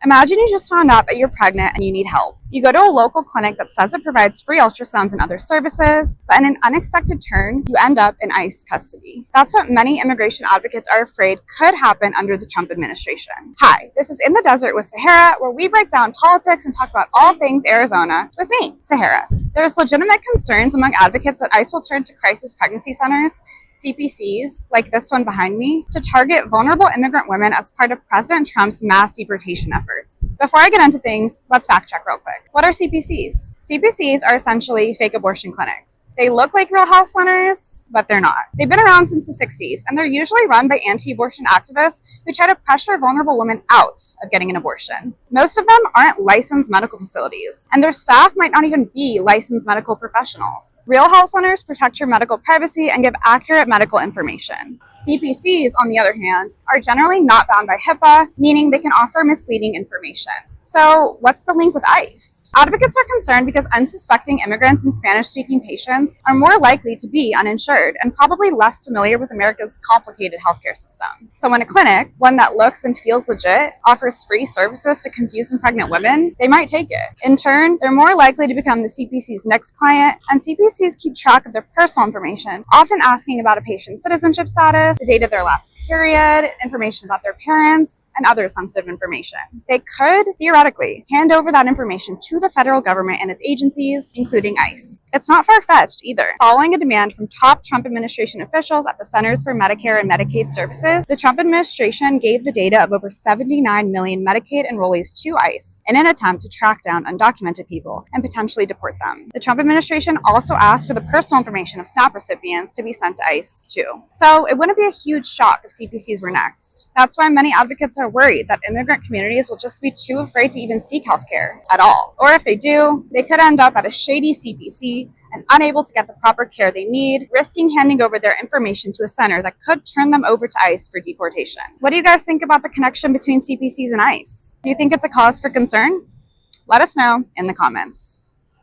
Imagine you just found out that you're pregnant and you need help. You go to a local clinic that says it provides free ultrasounds and other services, but in an unexpected turn, you end up in ICE custody. That's what many immigration advocates are afraid could happen under the Trump administration. Hi, this is In the Desert with Sahara, where we break down politics and talk about all things Arizona with me, Sahara. There's legitimate concerns among advocates that ICE will turn to crisis pregnancy centers, CPCs, like this one behind me, to target vulnerable immigrant women as part of President Trump's mass deportation efforts. Before I get into things, let's backtrack real quick. What are CPCs? CPCs are essentially fake abortion clinics. They look like real health centers, but they're not. They've been around since the 60s, and they're usually run by anti-abortion activists who try to pressure vulnerable women out of getting an abortion. Most of them aren't licensed medical facilities, and their staff might not even be licensed medical professionals. Real health centers protect your medical privacy and give accurate medical information. CPCs, on the other hand, are generally not bound by HIPAA, meaning they can offer misleading information. So what's the link with ICE? Advocates are concerned because unsuspecting immigrants and Spanish-speaking patients are more likely to be uninsured and probably less familiar with America's complicated healthcare system. So when a clinic, one that looks and feels legit, offers free services to confused and pregnant women, they might take it. In turn, they're more likely to become the CPC's next client, and CPCs keep track of their personal information, often asking about a patient's citizenship status, the date of their last period, information about their parents, and other sensitive information. They could, theoretically, hand over that information to the federal government and its agencies, including ICE. It's not far-fetched either. Following a demand from top Trump administration officials at the Centers for Medicare and Medicaid Services, the Trump administration gave the data of over 79 million Medicaid enrollees to ICE in an attempt to track down undocumented people and potentially deport them. The Trump administration also asked for the personal information of SNAP recipients to be sent to ICE too. So it wouldn't be a huge shock if CPCs were next. That's why many advocates are worried that immigrant communities will just be too afraid to even seek healthcare at all. Or if they do, they could end up at a shady CPC and unable to get the proper care they need, risking handing over their information to a center that could turn them over to ICE for deportation. What do you guys think about the connection between CPCs and ICE? Do you think it's a cause for concern? Let us know in the comments.